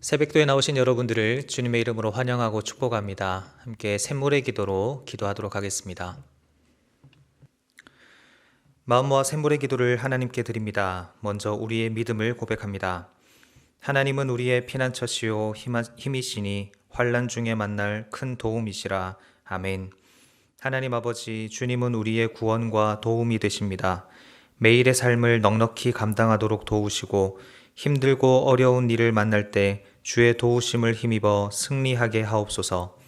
새벽도에 나오신 여러분들을 주님의 이름으로 환영하고 축복합니다. 함께 샘물의 기도로 기도하도록 하겠습니다. 마음 모아 샘물의 기도를 하나님께 드립니다. 먼저 우리의 믿음을 고백합니다. 하나님은 우리의 피난처시요 힘이시니 환난 중에 만날 큰 도움이시라. 아멘. 하나님 아버지, 주님은 우리의 구원과 도움이 되십니다. 매일의 삶을 넉넉히 감당하도록 도우시고 힘들고 어려운 일을 만날 때 주의 도우심을 힘입어 승리하게 하옵소서.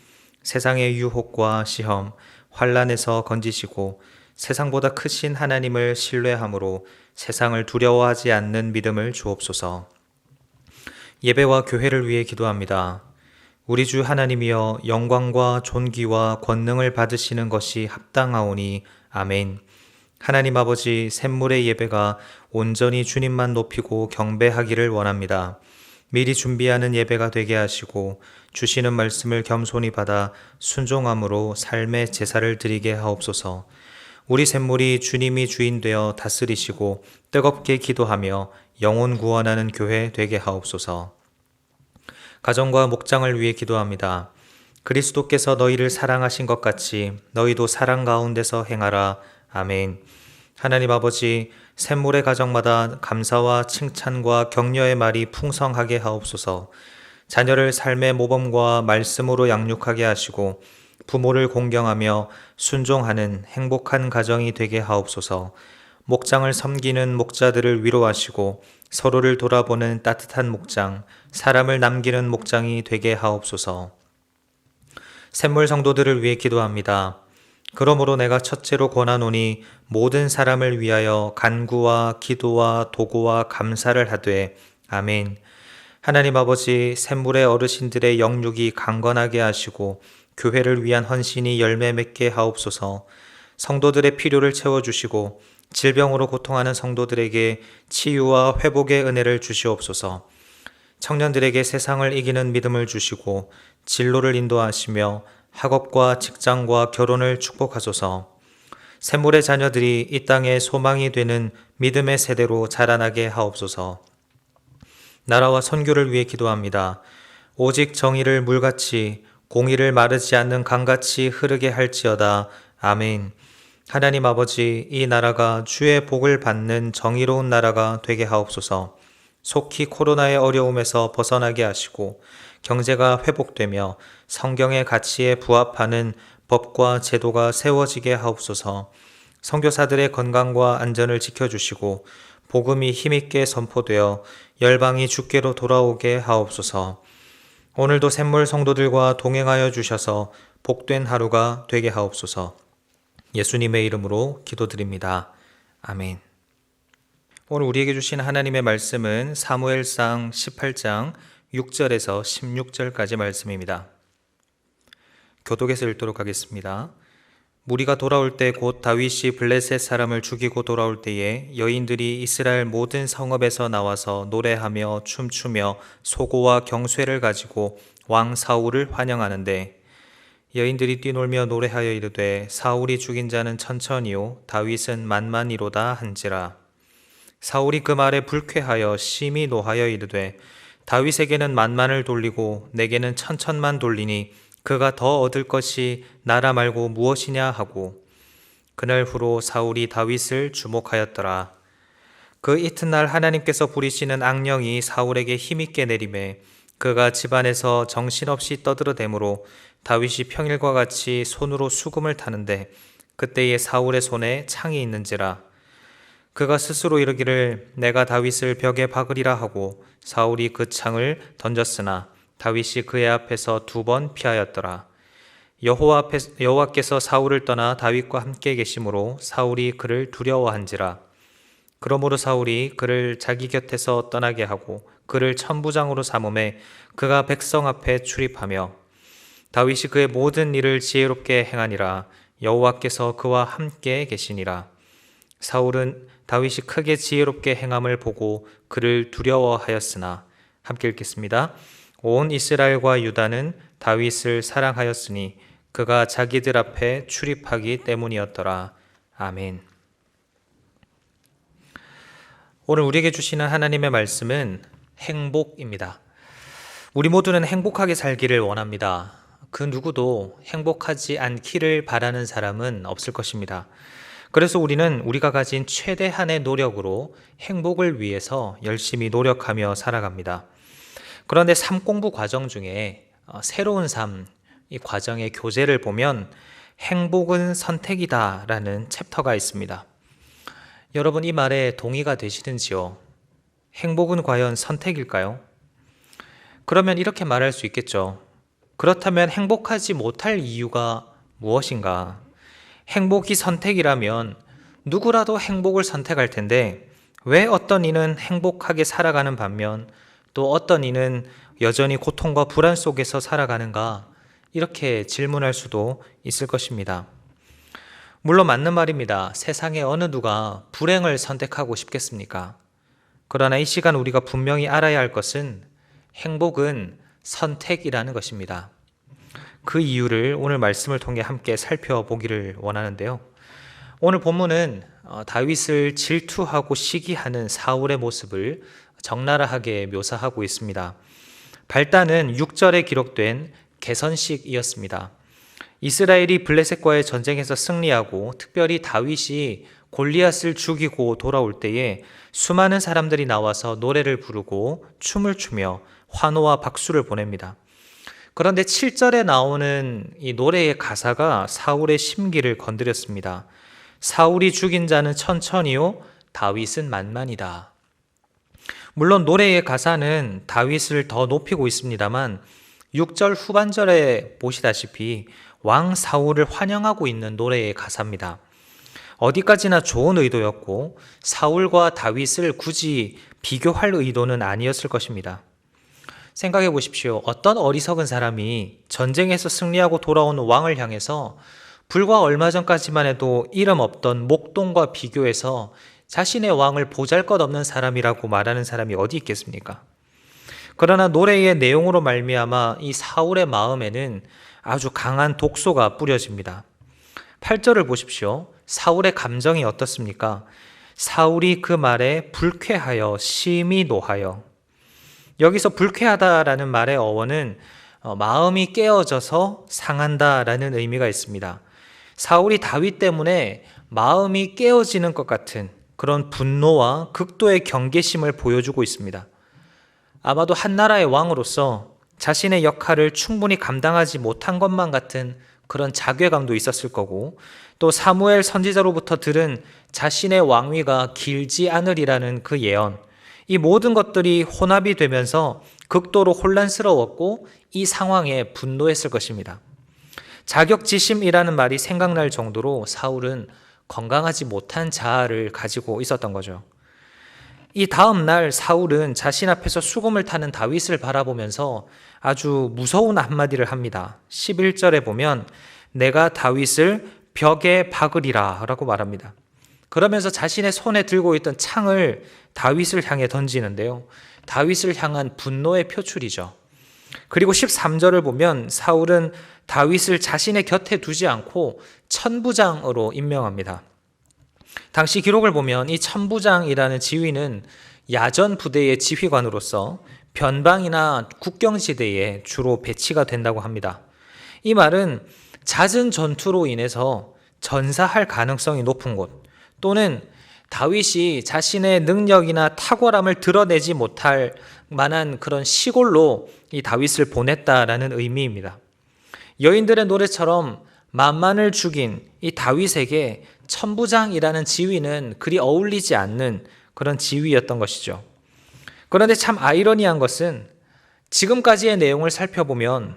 세상의 유혹과 시험, 환난에서 건지시고 세상보다 크신 하나님을 신뢰함으로 세상을 두려워하지 않는 믿음을 주옵소서. 예배와 교회를 위해 기도합니다. 우리 주 하나님이여, 영광과 존귀와 권능을 받으시는 것이 합당하오니 아멘. 하나님 아버지, 샘물의 예배가 온전히 주님만 높이고 경배하기를 원합니다. 미리 준비하는 예배가 되게 하시고 주시는 말씀을 겸손히 받아 순종함으로 삶의 제사를 드리게 하옵소서. 우리 샘물이 주님이 주인 되어 다스리시고 뜨겁게 기도하며 영혼 구원하는 교회 되게 하옵소서. 가정과 목장을 위해 기도합니다. 그리스도께서 너희를 사랑하신 것 같이 너희도 사랑 가운데서 행하라. 아멘. 하나님 아버지, 샘물의 가정마다 감사와 칭찬과 격려의 말이 풍성하게 하옵소서. 자녀를 삶의 모범과 말씀으로 양육하게 하시고 부모를 공경하며 순종하는 행복한 가정이 되게 하옵소서. 목장을 섬기는 목자들을 위로하시고 서로를 돌아보는 따뜻한 목장, 사람을 남기는 목장이 되게 하옵소서. 샘물 성도들을 위해 기도합니다. 그러므로 내가 첫째로 권하노니 모든 사람을 위하여 간구와 기도와 도구와 감사를 하되 아멘. 하나님 아버지, 샘물의 어르신들의 영육이 강건하게 하시고 교회를 위한 헌신이 열매 맺게 하옵소서. 성도들의 필요를 채워주시고 질병으로 고통하는 성도들에게 치유와 회복의 은혜를 주시옵소서. 청년들에게 세상을 이기는 믿음을 주시고 진로를 인도하시며 학업과 직장과 결혼을 축복하소서. 샘물의 자녀들이 이 땅에 소망이 되는 믿음의 세대로 자라나게 하옵소서. 나라와 선교를 위해 기도합니다. 오직 정의를 물같이 공의를 마르지 않는 강같이 흐르게 할지어다. 아멘. 하나님 아버지, 이 나라가 주의 복을 받는 정의로운 나라가 되게 하옵소서. 속히 코로나의 어려움에서 벗어나게 하시고 경제가 회복되며 성경의 가치에 부합하는 법과 제도가 세워지게 하옵소서. 선교사들의 건강과 안전을 지켜주시고 복음이 힘있게 선포되어 열방이 주께로 돌아오게 하옵소서. 오늘도 샘물 성도들과 동행하여 주셔서 복된 하루가 되게 하옵소서. 예수님의 이름으로 기도드립니다. 아멘. 오늘 우리에게 주신 하나님의 말씀은 사무엘상 18장 6절에서 16절까지 말씀입니다. 교독에서 읽도록 하겠습니다. 무리가 돌아올 때 곧 다윗이 블레셋 사람을 죽이고 돌아올 때에 여인들이 이스라엘 모든 성읍에서 나와서 노래하며 춤추며 소고와 경쇠를 가지고 왕 사울을 환영하는데 여인들이 뛰놀며 노래하여 이르되 사울이 죽인 자는 천천히요 다윗은 만만이로다 한지라. 사울이 그 말에 불쾌하여 심히 노하여 이르되 다윗에게는 만만을 돌리고 내게는 천천만 돌리니 그가 더 얻을 것이 나라 말고 무엇이냐 하고 그날 후로 사울이 다윗을 주목하였더라. 그 이튿날 하나님께서 부리시는 악령이 사울에게 힘있게 내림에 그가 집안에서 정신없이 떠들어대므로 다윗이 평일과 같이 손으로 수금을 타는데 그때에 사울의 손에 창이 있는지라. 그가 스스로 이르기를 내가 다윗을 벽에 박으리라 하고 사울이 그 창을 던졌으나 다윗이 그의 앞에서 2번 피하였더라. 여호와께서 사울을 떠나 다윗과 함께 계심으로 사울이 그를 두려워한지라. 그러므로 사울이 그를 자기 곁에서 떠나게 하고 그를 천부장으로 삼음에 그가 백성 앞에 출입하며 다윗이 그의 모든 일을 지혜롭게 행하니라. 여호와께서 그와 함께 계시니라. 사울은 다윗이 크게 지혜롭게 행함을 보고 그를 두려워하였으나 함께 읽겠습니다. 온 이스라엘과 유다는 다윗을 사랑하였으니 그가 자기들 앞에 출입하기 때문이었더라. 아멘. 오늘 우리에게 주시는 하나님의 말씀은 행복입니다. 우리 모두는 행복하게 살기를 원합니다. 그 누구도 행복하지 않기를 바라는 사람은 없을 것입니다. 그래서 우리는 우리가 가진 최대한의 노력으로 행복을 위해서 열심히 노력하며 살아갑니다. 그런데 삶 공부 과정 중에 새로운 삶, 이 과정의 교재를 보면 행복은 선택이다라는 챕터가 있습니다. 여러분 이 말에 동의가 되시는지요? 행복은 과연 선택일까요? 그러면 이렇게 말할 수 있겠죠. 그렇다면 행복하지 못할 이유가 무엇인가? 행복이 선택이라면 누구라도 행복을 선택할 텐데 왜 어떤 이는 행복하게 살아가는 반면 또 어떤 이는 여전히 고통과 불안 속에서 살아가는가? 이렇게 질문할 수도 있을 것입니다. 물론 맞는 말입니다. 세상에 어느 누가 불행을 선택하고 싶겠습니까? 그러나 이 시간 우리가 분명히 알아야 할 것은 행복은 선택이라는 것입니다. 그 이유를 오늘 말씀을 통해 함께 살펴보기를 원하는데요. 오늘 본문은 다윗을 질투하고 시기하는 사울의 모습을 적나라하게 묘사하고 있습니다. 발단은 6절에 기록된 개선식이었습니다. 이스라엘이 블레셋과의 전쟁에서 승리하고 특별히 다윗이 골리앗을 죽이고 돌아올 때에 수많은 사람들이 나와서 노래를 부르고 춤을 추며 환호와 박수를 보냅니다. 그런데 7절에 나오는 이 노래의 가사가 사울의 심기를 건드렸습니다. 사울이 죽인 자는 천천히요, 다윗은 만만이다. 물론 노래의 가사는 다윗을 더 높이고 있습니다만 6절 후반절에 보시다시피 왕 사울을 환영하고 있는 노래의 가사입니다. 어디까지나 좋은 의도였고 사울과 다윗을 굳이 비교할 의도는 아니었을 것입니다. 생각해 보십시오. 어떤 어리석은 사람이 전쟁에서 승리하고 돌아오는 왕을 향해서 불과 얼마 전까지만 해도 이름 없던 목동과 비교해서 자신의 왕을 보잘것없는 사람이라고 말하는 사람이 어디 있겠습니까? 그러나 노래의 내용으로 말미암아 이 사울의 마음에는 아주 강한 독소가 뿌려집니다. 8절을 보십시오. 사울의 감정이 어떻습니까? 사울이 그 말에 불쾌하여 심히 노하여. 여기서 불쾌하다라는 말의 어원은 마음이 깨어져서 상한다라는 의미가 있습니다. 사울이 다윗 때문에 마음이 깨어지는 것 같은 그런 분노와 극도의 경계심을 보여주고 있습니다. 아마도 한 나라의 왕으로서 자신의 역할을 충분히 감당하지 못한 것만 같은 그런 자괴감도 있었을 거고, 또 사무엘 선지자로부터 들은 자신의 왕위가 길지 않으리라는 그 예언, 이 모든 것들이 혼합이 되면서 극도로 혼란스러웠고 이 상황에 분노했을 것입니다. 자격지심이라는 말이 생각날 정도로 사울은 건강하지 못한 자아를 가지고 있었던 거죠. 이 다음 날 사울은 자신 앞에서 수금을 타는 다윗을 바라보면서 아주 무서운 한마디를 합니다. 11절에 보면 내가 다윗을 벽에 박으리라 라고 말합니다. 그러면서 자신의 손에 들고 있던 창을 다윗을 향해 던지는데요. 다윗을 향한 분노의 표출이죠. 그리고 13절을 보면 사울은 다윗을 자신의 곁에 두지 않고 천부장으로 임명합니다. 당시 기록을 보면 이 천부장이라는 지위는 야전 부대의 지휘관으로서 변방이나 국경지대에 주로 배치가 된다고 합니다. 이 말은 잦은 전투로 인해서 전사할 가능성이 높은 곳, 또는 다윗이 자신의 능력이나 탁월함을 드러내지 못할 만한 그런 시골로 이 다윗을 보냈다라는 의미입니다. 여인들의 노래처럼 만만을 죽인 이 다윗에게 천부장이라는 지위는 그리 어울리지 않는 그런 지위였던 것이죠. 그런데 참 아이러니한 것은 지금까지의 내용을 살펴보면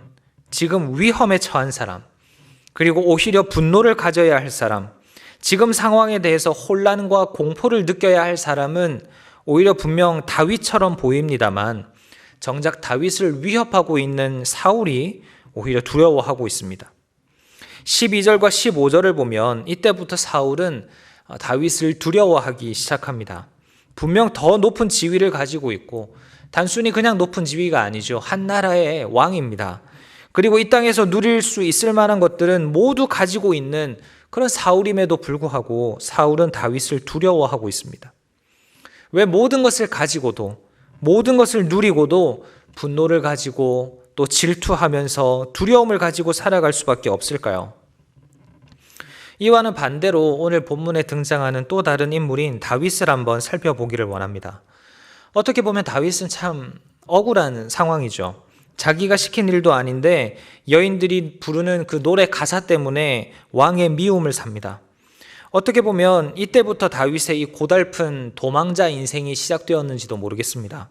지금 위험에 처한 사람, 그리고 오히려 분노를 가져야 할 사람, 지금 상황에 대해서 혼란과 공포를 느껴야 할 사람은 오히려 분명 다윗처럼 보입니다만 정작 다윗을 위협하고 있는 사울이 오히려 두려워하고 있습니다. 12절과 15절을 보면 이때부터 사울은 다윗을 두려워하기 시작합니다. 분명 더 높은 지위를 가지고 있고 단순히 그냥 높은 지위가 아니죠. 한 나라의 왕입니다. 그리고 이 땅에서 누릴 수 있을 만한 것들은 모두 가지고 있는 그런 사울임에도 불구하고 사울은 다윗을 두려워하고 있습니다. 왜 모든 것을 가지고도 모든 것을 누리고도 분노를 가지고 또 질투하면서 두려움을 가지고 살아갈 수밖에 없을까요? 이와는 반대로 오늘 본문에 등장하는 또 다른 인물인 다윗을 한번 살펴보기를 원합니다. 어떻게 보면 다윗은 참 억울한 상황이죠. 자기가 시킨 일도 아닌데 여인들이 부르는 그 노래 가사 때문에 왕의 미움을 삽니다. 어떻게 보면 이때부터 다윗의 이 고달픈 도망자 인생이 시작되었는지도 모르겠습니다.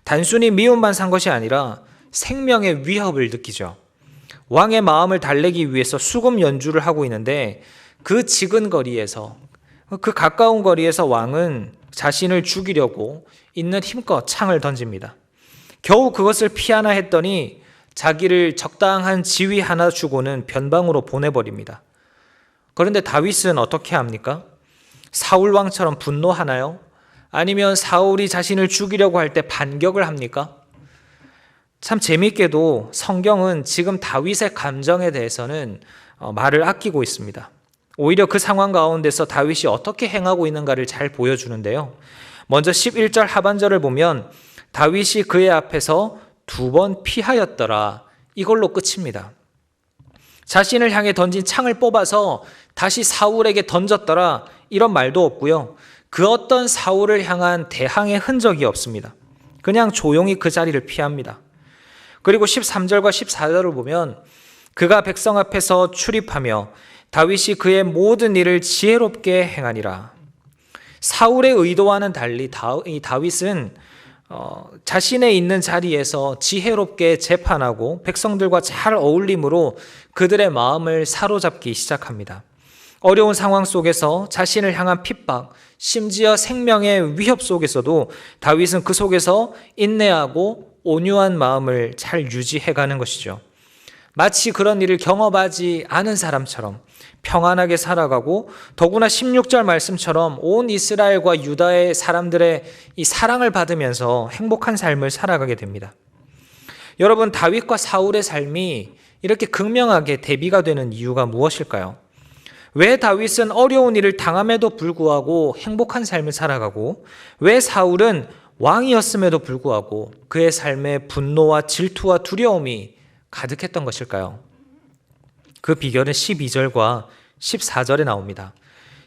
단순히 미움만 산 것이 아니라 생명의 위협을 느끼죠. 왕의 마음을 달래기 위해서 수금 연주를 하고 있는데 그 지근 거리에서, 그 가까운 거리에서 왕은 자신을 죽이려고 있는 힘껏 창을 던집니다. 겨우 그것을 피하나 했더니 자기를 적당한 지위 하나 주고는 변방으로 보내버립니다. 그런데 다윗은 어떻게 합니까? 사울 왕처럼 분노하나요? 아니면 사울이 자신을 죽이려고 할 때 반격을 합니까? 참 재미있게도 성경은 지금 다윗의 감정에 대해서는 말을 아끼고 있습니다. 오히려 그 상황 가운데서 다윗이 어떻게 행하고 있는가를 잘 보여주는데요. 먼저 11절 하반절을 보면 다윗이 그의 앞에서 2번 피하였더라, 이걸로 끝입니다. 자신을 향해 던진 창을 뽑아서 다시 사울에게 던졌더라, 이런 말도 없고요. 그 어떤 사울을 향한 대항의 흔적이 없습니다. 그냥 조용히 그 자리를 피합니다. 그리고 13절과 14절을 보면 그가 백성 앞에서 출입하며 다윗이 그의 모든 일을 지혜롭게 행하니라. 사울의 의도와는 달리 이 다윗은 자신의 있는 자리에서 지혜롭게 재판하고 백성들과 잘 어울림으로 그들의 마음을 사로잡기 시작합니다. 어려운 상황 속에서 자신을 향한 핍박, 심지어 생명의 위협 속에서도 다윗은 그 속에서 인내하고 온유한 마음을 잘 유지해가는 것이죠. 마치 그런 일을 경험하지 않은 사람처럼 평안하게 살아가고, 더구나 16절 말씀처럼 온 이스라엘과 유다의 사람들의 이 사랑을 받으면서 행복한 삶을 살아가게 됩니다. 여러분, 다윗과 사울의 삶이 이렇게 극명하게 대비가 되는 이유가 무엇일까요? 왜 다윗은 어려운 일을 당함에도 불구하고 행복한 삶을 살아가고, 왜 사울은 왕이었음에도 불구하고 그의 삶에 분노와 질투와 두려움이 가득했던 것일까요? 그 비결은 12절과 14절에 나옵니다.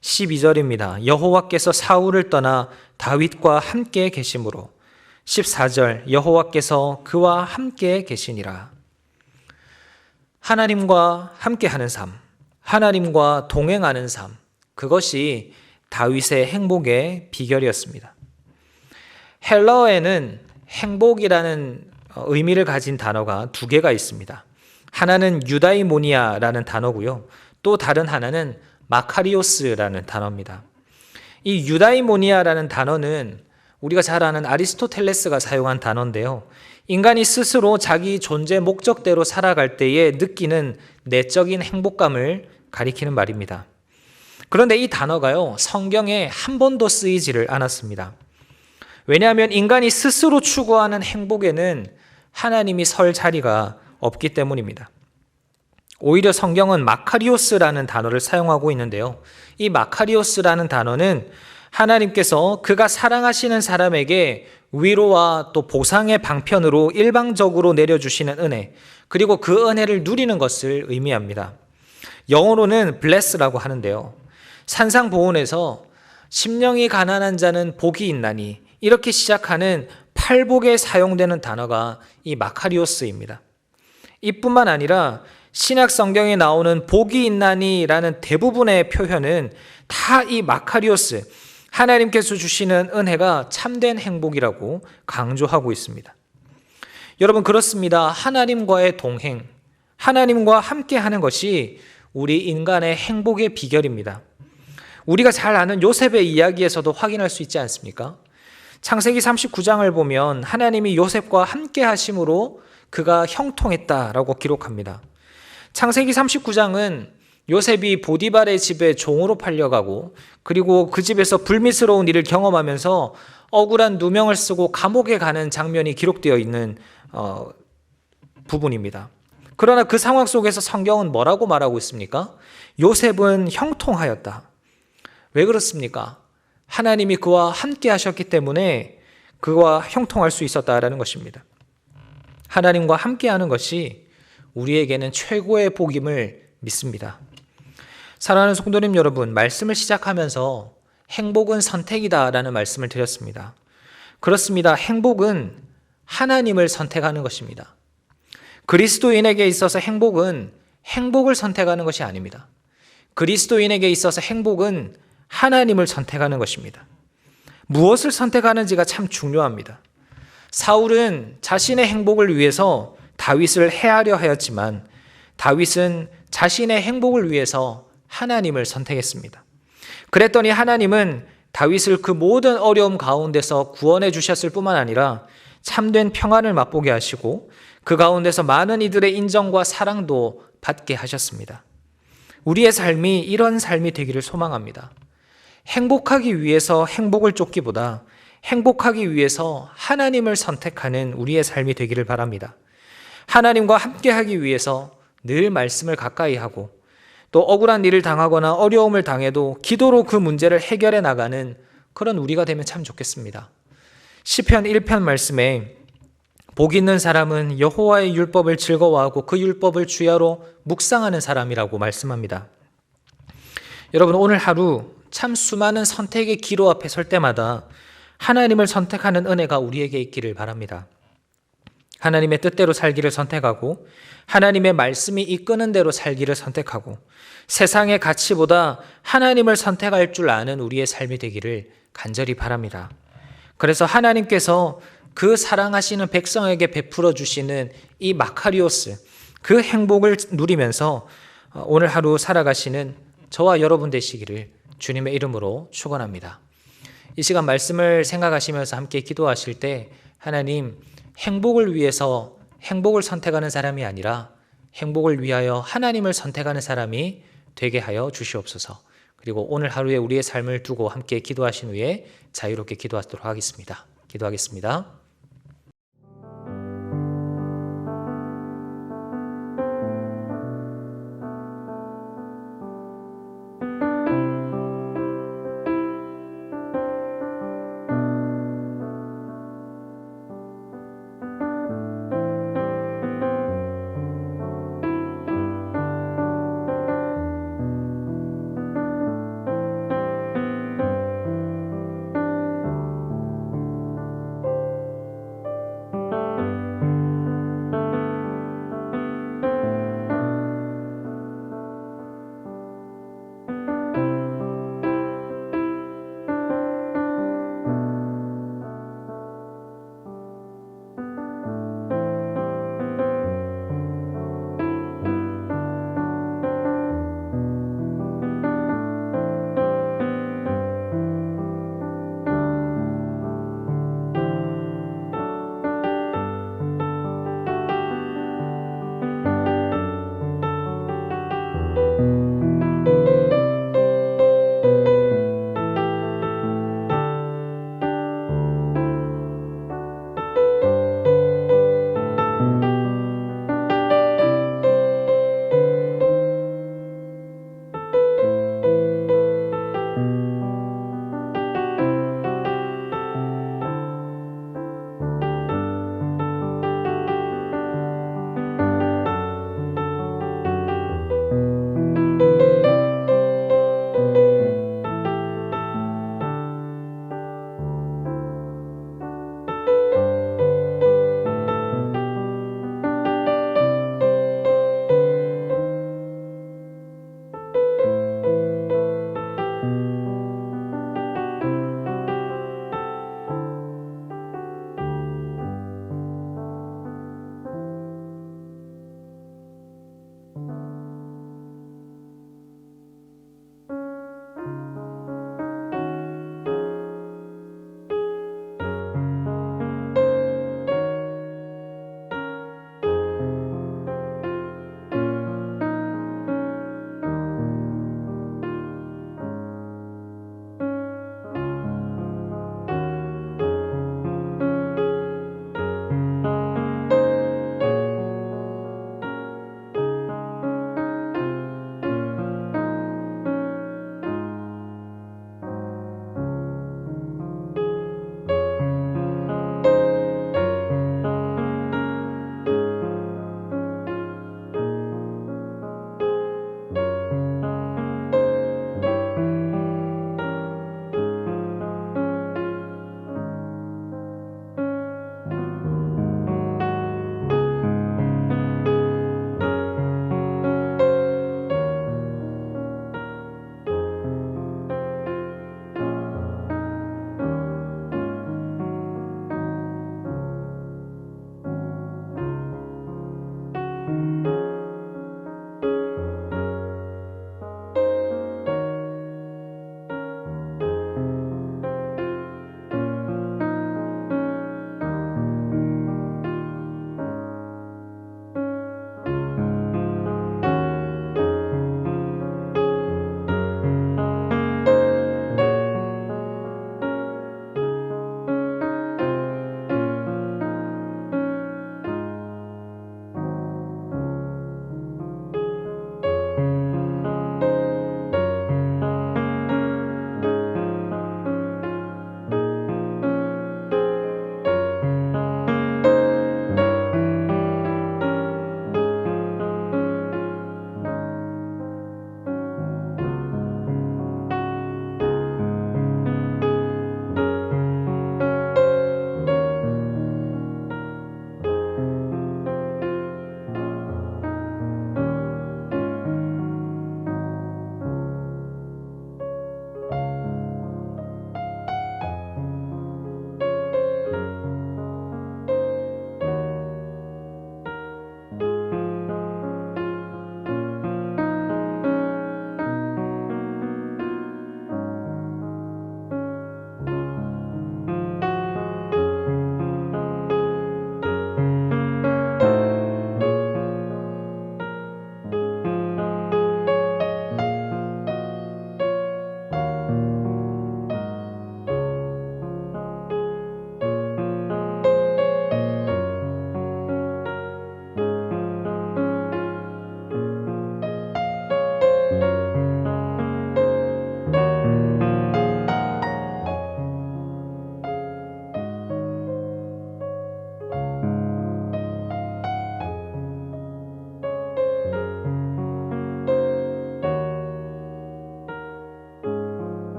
12절입니다. 여호와께서 사울을 떠나 다윗과 함께 계심으로. 14절, 여호와께서 그와 함께 계시니라. 하나님과 함께하는 삶, 하나님과 동행하는 삶, 그것이 다윗의 행복의 비결이었습니다. 헬러어에는 행복이라는 의미를 가진 단어가 2개가 있습니다. 하나는 유다이모니아라는 단어고요. 또 다른 하나는 마카리오스라는 단어입니다. 이 유다이모니아라는 단어는 우리가 잘 아는 아리스토텔레스가 사용한 단어인데요. 인간이 스스로 자기 존재 목적대로 살아갈 때에 느끼는 내적인 행복감을 가리키는 말입니다. 그런데 이 단어가요, 성경에 한 번도 쓰이지를 않았습니다. 왜냐하면 인간이 스스로 추구하는 행복에는 하나님이 설 자리가 없기 때문입니다. 오히려 성경은 마카리오스라는 단어를 사용하고 있는데요. 이 마카리오스라는 단어는 하나님께서 그가 사랑하시는 사람에게 위로와 또 보상의 방편으로 일방적으로 내려주시는 은혜, 그리고 그 은혜를 누리는 것을 의미합니다. 영어로는 bless라고 하는데요. 산상보훈에서 심령이 가난한 자는 복이 있나니, 이렇게 시작하는 팔복에 사용되는 단어가 이 마카리오스입니다. 이뿐만 아니라 신약 성경에 나오는 복이 있나니라는 대부분의 표현은 다 이 마카리오스, 하나님께서 주시는 은혜가 참된 행복이라고 강조하고 있습니다. 여러분, 그렇습니다. 하나님과의 동행, 하나님과 함께 하는 것이 우리 인간의 행복의 비결입니다. 우리가 잘 아는 요셉의 이야기에서도 확인할 수 있지 않습니까? 창세기 39장을 보면 하나님이 요셉과 함께 하심으로 그가 형통했다라고 기록합니다. 창세기 39장은 요셉이 보디발의 집에 종으로 팔려가고, 그리고 그 집에서 불미스러운 일을 경험하면서 억울한 누명을 쓰고 감옥에 가는 장면이 기록되어 있는 부분입니다. 그러나 그 상황 속에서 성경은 뭐라고 말하고 있습니까? 요셉은 형통하였다. 왜 그렇습니까? 하나님이 그와 함께 하셨기 때문에 그와 형통할 수 있었다라는 것입니다. 하나님과 함께하는 것이 우리에게는 최고의 복임을 믿습니다. 사랑하는 성도님 여러분, 말씀을 시작하면서 행복은 선택이다라는 말씀을 드렸습니다. 그렇습니다. 행복은 하나님을 선택하는 것입니다. 그리스도인에게 있어서 행복은 행복을 선택하는 것이 아닙니다. 그리스도인에게 있어서 행복은 하나님을 선택하는 것입니다. 무엇을 선택하는지가 참 중요합니다. 사울은 자신의 행복을 위해서 다윗을 해하려 하였지만 다윗은 자신의 행복을 위해서 하나님을 선택했습니다. 그랬더니 하나님은 다윗을 그 모든 어려움 가운데서 구원해 주셨을 뿐만 아니라 참된 평안을 맛보게 하시고 그 가운데서 많은 이들의 인정과 사랑도 받게 하셨습니다. 우리의 삶이 이런 삶이 되기를 소망합니다. 행복하기 위해서 행복을 쫓기보다 행복하기 위해서 하나님을 선택하는 우리의 삶이 되기를 바랍니다. 하나님과 함께하기 위해서 늘 말씀을 가까이 하고 또 억울한 일을 당하거나 어려움을 당해도 기도로 그 문제를 해결해 나가는 그런 우리가 되면 참 좋겠습니다. 시편 1편 말씀에 복 있는 사람은 여호와의 율법을 즐거워하고 그 율법을 주야로 묵상하는 사람이라고 말씀합니다. 여러분, 오늘 하루 참 수많은 선택의 기로 앞에 설 때마다 하나님을 선택하는 은혜가 우리에게 있기를 바랍니다. 하나님의 뜻대로 살기를 선택하고 하나님의 말씀이 이끄는 대로 살기를 선택하고 세상의 가치보다 하나님을 선택할 줄 아는 우리의 삶이 되기를 간절히 바랍니다. 그래서 하나님께서 그 사랑하시는 백성에게 베풀어 주시는 이 마카리오스, 그 행복을 누리면서 오늘 하루 살아가시는 저와 여러분 되시기를 주님의 이름으로 축원합니다. 이 시간 말씀을 생각하시면서 함께 기도하실 때 하나님, 행복을 위해서 행복을 선택하는 사람이 아니라 행복을 위하여 하나님을 선택하는 사람이 되게 하여 주시옵소서. 그리고 오늘 하루에 우리의 삶을 두고 함께 기도하신 후에 자유롭게 기도하도록 하겠습니다. 기도하겠습니다.